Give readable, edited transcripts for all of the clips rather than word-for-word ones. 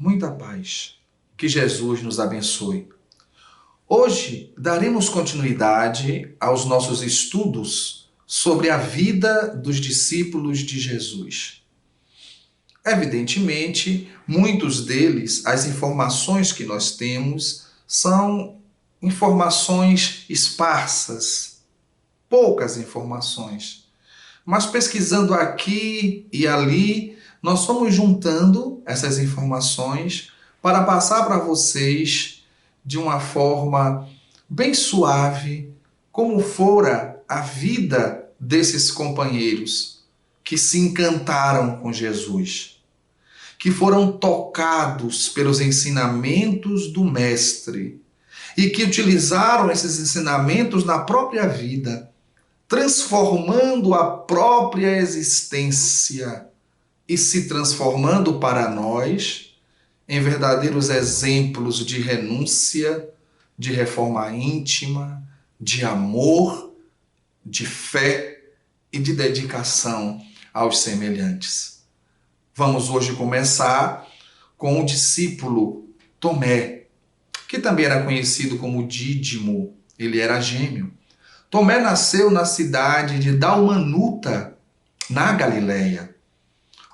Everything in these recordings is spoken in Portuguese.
Muita paz. Que Jesus nos abençoe. Hoje daremos continuidade aos nossos estudos sobre a vida dos discípulos de Jesus. Evidentemente, muitos deles, as informações que nós temos são informações esparsas, poucas informações. Mas pesquisando aqui e ali, nós fomos juntando essas informações para passar para vocês de uma forma bem suave como fora a vida desses companheiros que se encantaram com Jesus, que foram tocados pelos ensinamentos do Mestre e que utilizaram esses ensinamentos na própria vida, transformando a própria existência e se transformando para nós em verdadeiros exemplos de renúncia, de reforma íntima, de amor, de fé e de dedicação aos semelhantes. Vamos hoje começar com o discípulo Tomé, que também era conhecido como Dídimo, ele era gêmeo. Tomé nasceu na cidade de Dalmanuta, na Galileia.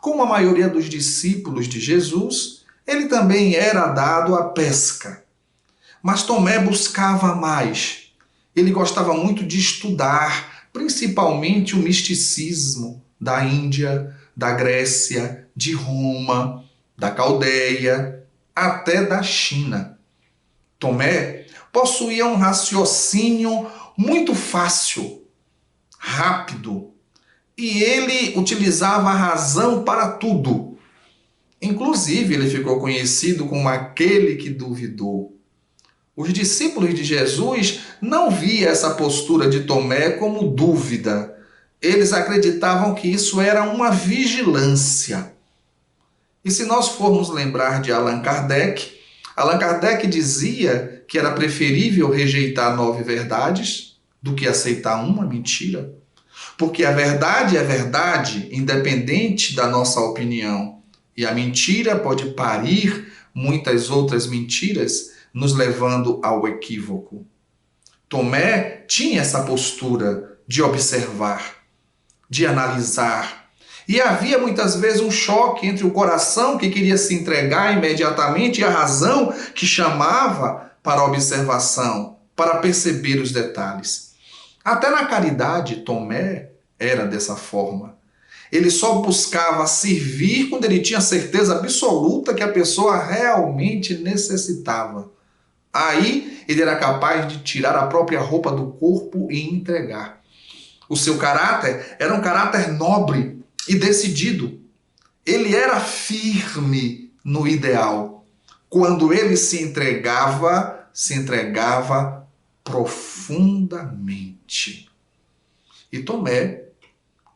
Como a maioria dos discípulos de Jesus, ele também era dado à pesca. Mas Tomé buscava mais. Ele gostava muito de estudar, principalmente o misticismo da Índia, da Grécia, de Roma, da Caldeia, até da China. Tomé possuía um raciocínio muito fácil, rápido, e ele utilizava a razão para tudo. Inclusive, ele ficou conhecido como aquele que duvidou. Os discípulos de Jesus não viam essa postura de Tomé como dúvida. Eles acreditavam que isso era uma vigilância. E se nós formos lembrar de Allan Kardec dizia que era preferível rejeitar 9 verdades do que aceitar uma mentira. Porque a verdade é verdade, independente da nossa opinião. E a mentira pode parir muitas outras mentiras, nos levando ao equívoco. Tomé tinha essa postura de observar, de analisar. E havia muitas vezes um choque entre o coração que queria se entregar imediatamente e a razão que chamava para a observação, para perceber os detalhes. Até na caridade, Tomé era dessa forma. Ele só buscava servir quando ele tinha certeza absoluta que a pessoa realmente necessitava. Aí ele era capaz de tirar a própria roupa do corpo e entregar. O seu caráter era um caráter nobre e decidido. Ele era firme no ideal. Quando ele se entregava profundamente. E Tomé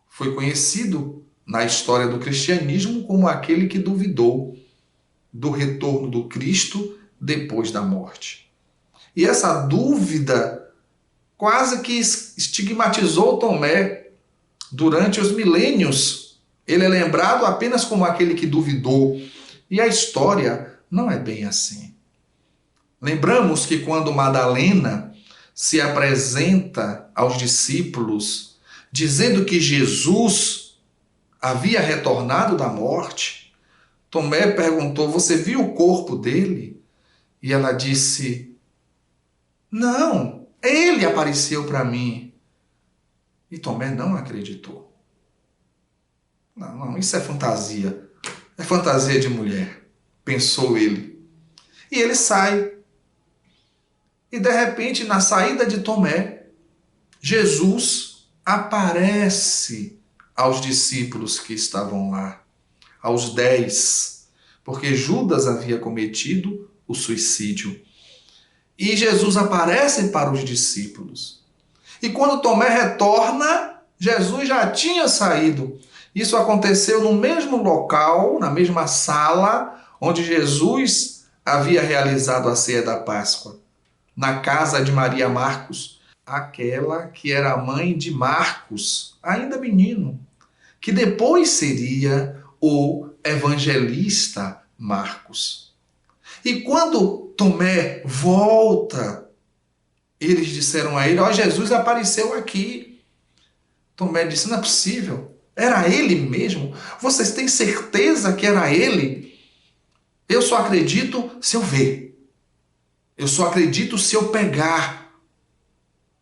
foi conhecido na história do cristianismo como aquele que duvidou do retorno do Cristo depois da morte. E essa dúvida quase que estigmatizou Tomé durante os milênios. Ele é lembrado apenas como aquele que duvidou. E a história não é bem assim. Lembramos que quando Madalena se apresenta aos discípulos dizendo que Jesus havia retornado da morte, Tomé perguntou: "Você viu o corpo dele?" E ela disse: "Não, ele apareceu para mim." E Tomé não acreditou. Não, isso é fantasia. É fantasia de mulher, pensou ele. E ele sai. E de repente, na saída de Tomé, Jesus aparece aos discípulos que estavam lá, aos 10, porque Judas havia cometido o suicídio. E Jesus aparece para os discípulos. E quando Tomé retorna, Jesus já tinha saído. Isso aconteceu no mesmo local, na mesma sala, onde Jesus havia realizado a ceia da Páscoa, na casa de Maria Marcos, aquela que era a mãe de Marcos, ainda menino, que depois seria o evangelista Marcos. E quando Tomé volta, eles disseram a ele: ó, Jesus apareceu aqui. Tomé disse: não é possível. Era ele mesmo? Vocês têm certeza que era ele? Eu só acredito se eu ver. Eu só acredito se eu pegar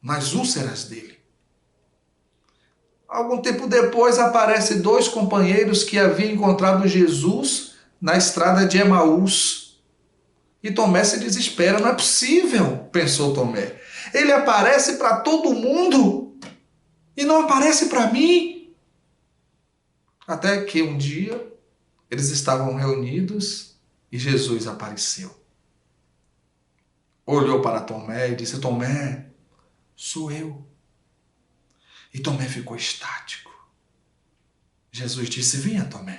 nas úlceras dele. Algum tempo depois aparecem dois companheiros que haviam encontrado Jesus na estrada de Emaús. E Tomé se desespera. Não é possível, pensou Tomé. Ele aparece para todo mundo e não aparece para mim. Até que um dia eles estavam reunidos e Jesus apareceu. Olhou para Tomé e disse: Tomé, sou eu. E Tomé ficou estático. Jesus disse: venha, Tomé.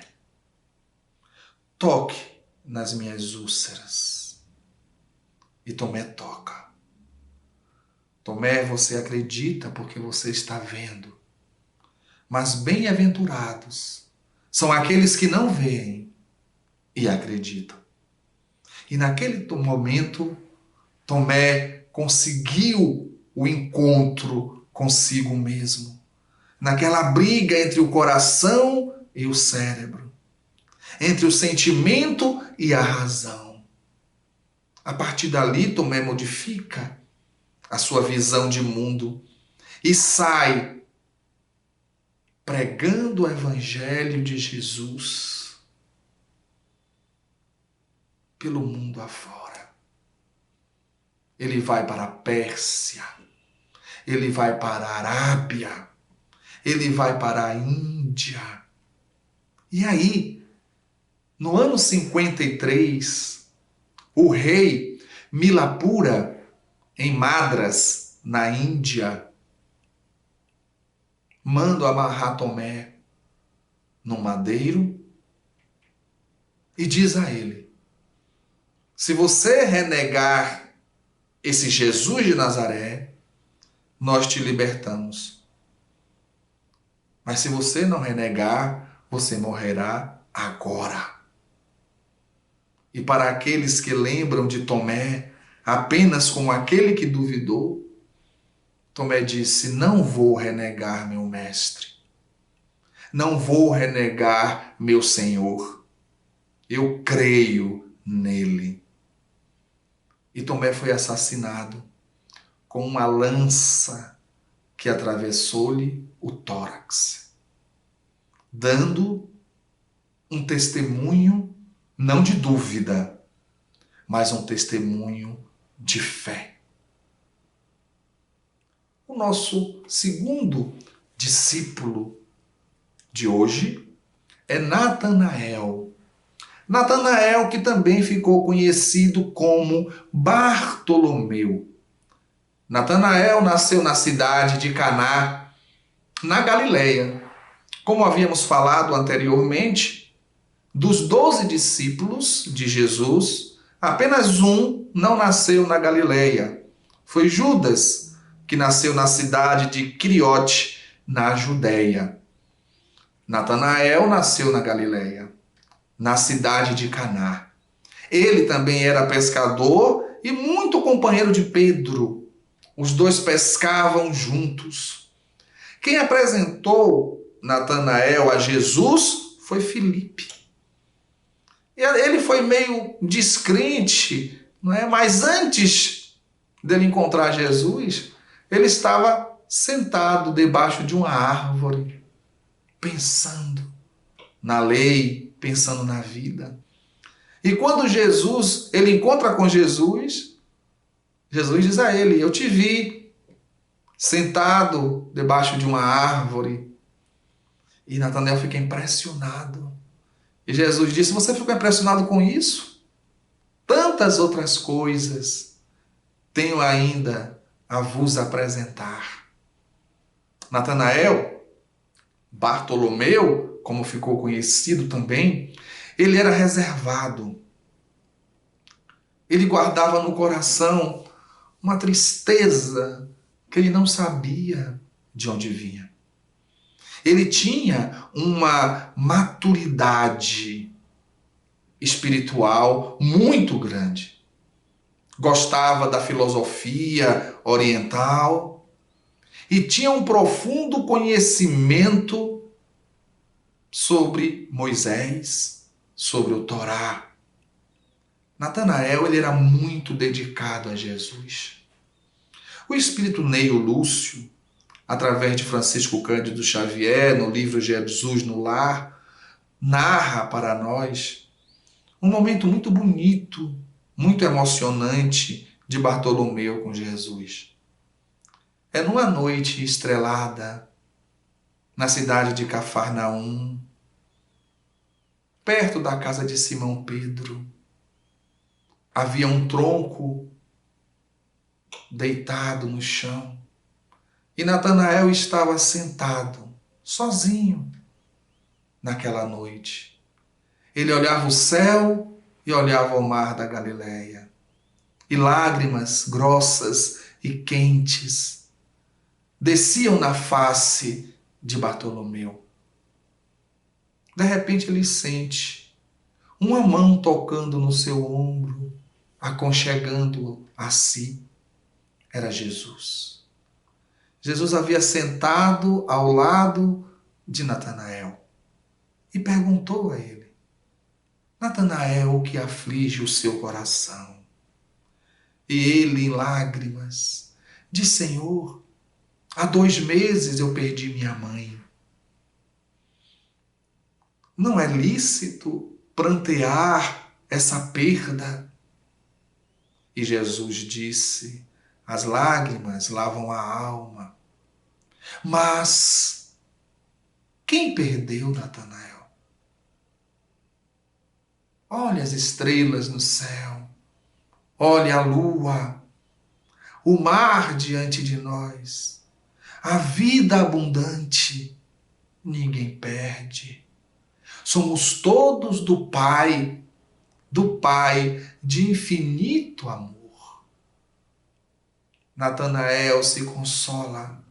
Toque nas minhas úlceras. E Tomé toca. Tomé, você acredita porque você está vendo. Mas bem-aventurados são aqueles que não veem e acreditam. E naquele momento, Tomé conseguiu o encontro consigo mesmo. Naquela briga entre o coração e o cérebro. Entre o sentimento e a razão. A partir dali, Tomé modifica a sua visão de mundo e sai pregando o evangelho de Jesus pelo mundo afora. Ele vai para a Pérsia, ele vai para a Arábia, ele vai para a Índia. E aí, no ano 53, o rei Milapura, em Madras, na Índia, manda amarrar Tomé num madeiro e diz a ele: se você renegar esse Jesus de Nazaré, nós te libertamos. Mas se você não renegar, você morrerá agora. E para aqueles que lembram de Tomé apenas como aquele que duvidou, Tomé disse: não vou renegar meu mestre. Não vou renegar meu Senhor. Eu creio nele. E Tomé foi assassinado com uma lança que atravessou-lhe o tórax, dando um testemunho não de dúvida, mas um testemunho de fé. O nosso segundo discípulo de hoje é Natanael. Natanael, que também ficou conhecido como Bartolomeu. Natanael nasceu na cidade de Caná, na Galileia. Como havíamos falado anteriormente, dos 12 discípulos de Jesus, apenas um não nasceu na Galileia. Foi Judas, que nasceu na cidade de Quiriote, na Judéia. Natanael nasceu na Galileia, na cidade de Caná. Ele também era pescador e muito companheiro de Pedro. Os dois pescavam juntos. Quem apresentou Natanael a Jesus foi Filipe. Ele foi meio descrente, não é? Mas antes dele encontrar Jesus, ele estava sentado debaixo de uma árvore, pensando na lei, pensando na vida. E quando ele encontra com Jesus, Jesus diz a ele: eu te vi sentado debaixo de uma árvore. E Natanael fica impressionado. E Jesus disse: você ficou impressionado com isso? Tantas outras coisas tenho ainda a vos apresentar. Natanael, Bartolomeu, como ficou conhecido também, ele era reservado. Ele guardava no coração uma tristeza que ele não sabia de onde vinha. Ele tinha uma maturidade espiritual muito grande. Gostava da filosofia oriental e tinha um profundo conhecimento sobre Moisés, sobre o Torá. Natanael, ele era muito dedicado a Jesus. O espírito Neio Lúcio, através de Francisco Cândido Xavier, no livro Jesus no Lar, narra para nós um momento muito bonito, muito emocionante de Bartolomeu com Jesus. É numa noite estrelada, na cidade de Cafarnaum, perto da casa de Simão Pedro. Havia um tronco deitado no chão e Natanael estava sentado, sozinho, naquela noite. Ele olhava o céu e olhava o mar da Galileia. E lágrimas grossas e quentes desciam na face de Bartolomeu. De repente ele sente uma mão tocando no seu ombro, aconchegando-o a si. Era Jesus. Jesus havia sentado ao lado de Natanael e perguntou a ele: Natanael, o que aflige o seu coração? E ele, em lágrimas, disse: Senhor, há 2 meses eu perdi minha mãe. Não é lícito prantear essa perda? E Jesus disse: as lágrimas lavam a alma. Mas quem perdeu Natanael? Olha as estrelas no céu, olha a lua, o mar diante de nós, a vida abundante, ninguém perde. Somos todos do Pai de infinito amor. Natanael se consola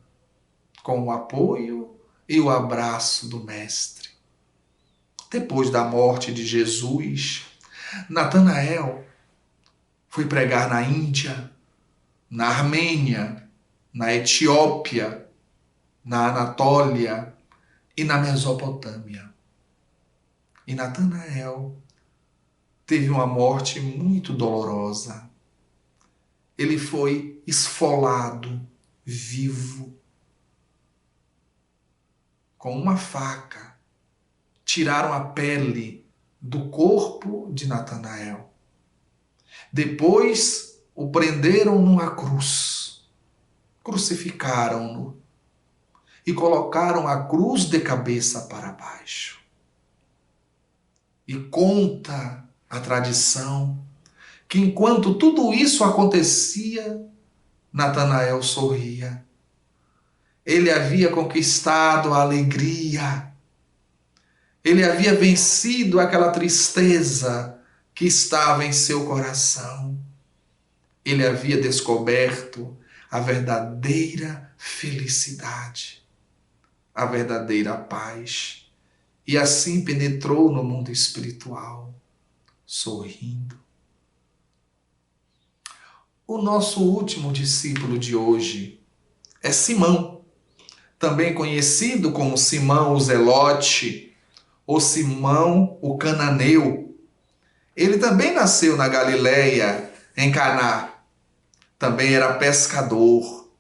com o apoio e o abraço do Mestre. Depois da morte de Jesus, Natanael foi pregar na Índia, na Armênia, na Etiópia, na Anatólia e na Mesopotâmia. E Natanael teve uma morte muito dolorosa. Ele foi esfolado vivo com uma faca. Tiraram a pele do corpo de Natanael. Depois o prenderam numa cruz. Crucificaram-no e colocaram a cruz de cabeça para baixo. E conta a tradição que enquanto tudo isso acontecia, Natanael sorria. Ele havia conquistado a alegria. Ele havia vencido aquela tristeza que estava em seu coração. Ele havia descoberto a verdadeira felicidade, a verdadeira paz. E assim penetrou no mundo espiritual, sorrindo. O nosso último discípulo de hoje é Simão, também conhecido como Simão o Zelote ou Simão o Cananeu. Ele também nasceu na Galileia, em Caná. Também era pescador.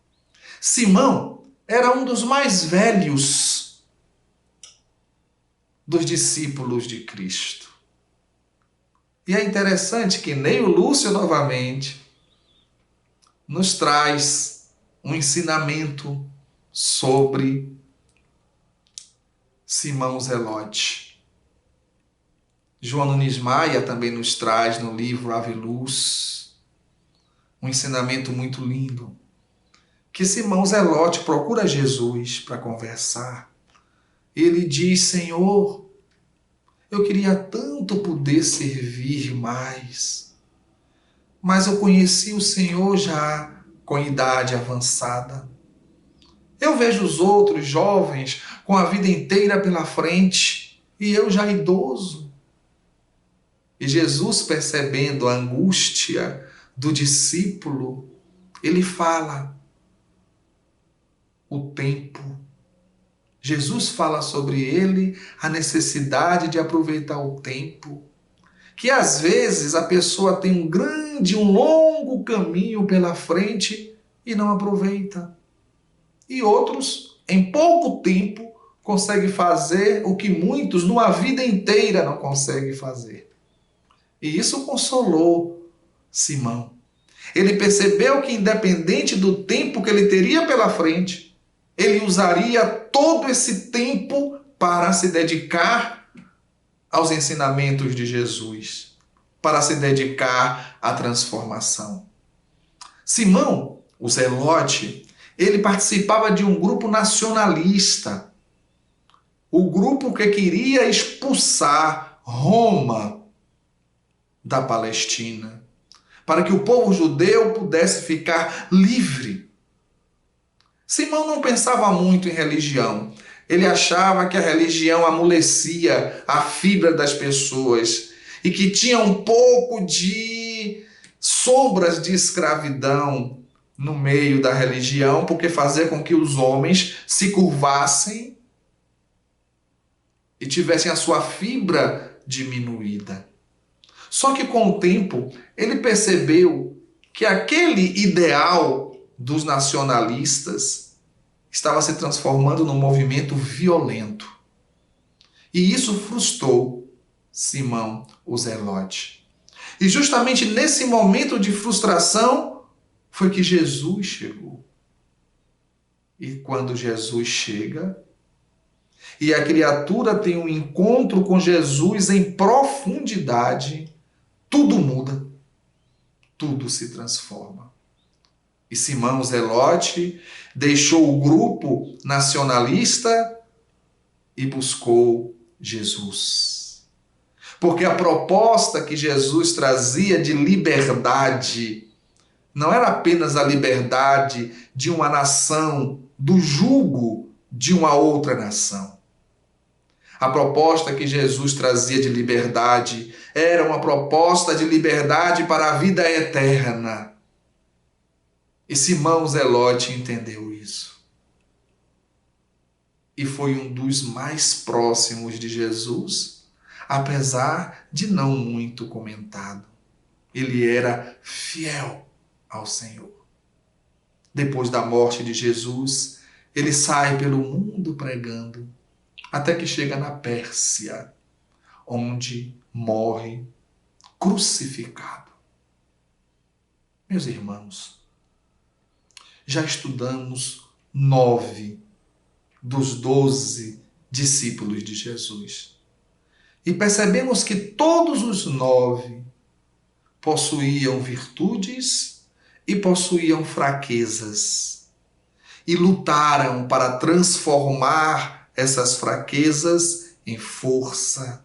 Simão era um dos mais velhos dos discípulos de Cristo. E é interessante que Neio Lúcio novamente nos traz um ensinamento sobre Simão Zelote. João Nunes Maia também nos traz no livro Ave Luz um ensinamento muito lindo, que Simão Zelote procura Jesus para conversar. Ele diz: Senhor, eu queria tanto poder servir mais, mas eu conheci o Senhor já com idade avançada. Eu vejo os outros jovens com a vida inteira pela frente e eu já idoso. E Jesus, percebendo a angústia do discípulo, ele fala o tempo. Jesus fala sobre ele a necessidade de aproveitar o tempo. Que às vezes a pessoa tem um longo caminho pela frente e não aproveita. E outros, em pouco tempo, conseguem fazer o que muitos numa vida inteira não conseguem fazer. E isso consolou Simão. Ele percebeu que, independente do tempo que ele teria pela frente, ele usaria todo esse tempo para se dedicar aos ensinamentos de Jesus, para se dedicar à transformação. Simão, o Zelote, ele participava de um grupo nacionalista, o grupo que queria expulsar Roma da Palestina, para que o povo judeu pudesse ficar livre. Simão não pensava muito em religião. Ele achava que a religião amolecia a fibra das pessoas e que tinha um pouco de sombras de escravidão no meio da religião, porque fazia com que os homens se curvassem e tivessem a sua fibra diminuída. Só que com o tempo ele percebeu que aquele ideal dos nacionalistas estava se transformando num movimento violento. E isso frustrou Simão, o Zelote. E justamente nesse momento de frustração foi que Jesus chegou. E quando Jesus chega, e a criatura tem um encontro com Jesus em profundidade, tudo muda, tudo se transforma. E Simão Zelote deixou o grupo nacionalista e buscou Jesus. Porque a proposta que Jesus trazia de liberdade não era apenas a liberdade de uma nação, do jugo de uma outra nação. A proposta que Jesus trazia de liberdade era uma proposta de liberdade para a vida eterna. E Simão Zelote entendeu isso. E foi um dos mais próximos de Jesus, apesar de não muito comentado. Ele era fiel ao Senhor. Depois da morte de Jesus, ele sai pelo mundo pregando, até que chega na Pérsia, onde morre crucificado. Meus irmãos, já estudamos 9 dos 12 discípulos de Jesus. E percebemos que todos os 9 possuíam virtudes e possuíam fraquezas. E lutaram para transformar essas fraquezas em força,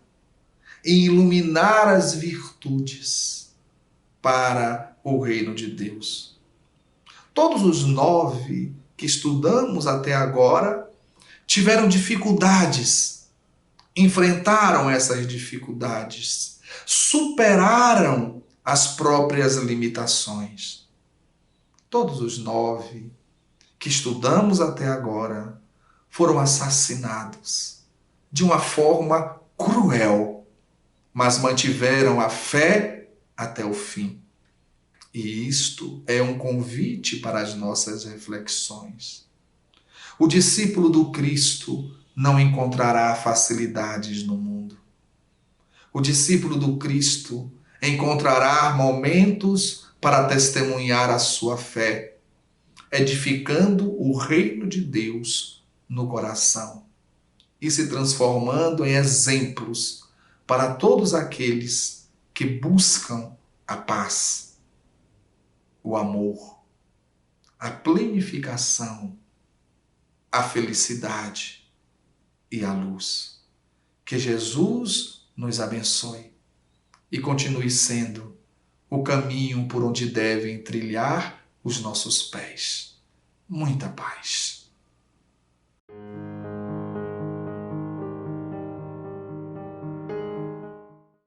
e iluminar as virtudes para o reino de Deus. Todos os 9 que estudamos até agora tiveram dificuldades, enfrentaram essas dificuldades, superaram as próprias limitações. Todos os 9 que estudamos até agora foram assassinados de uma forma cruel, mas mantiveram a fé até o fim. E isto é um convite para as nossas reflexões. O discípulo do Cristo não encontrará facilidades no mundo. O discípulo do Cristo encontrará momentos para testemunhar a sua fé, edificando o reino de Deus no coração e se transformando em exemplos para todos aqueles que buscam a paz, o amor, a plenificação, a felicidade e a luz. Que Jesus nos abençoe e continue sendo o caminho por onde devem trilhar os nossos pés. Muita paz.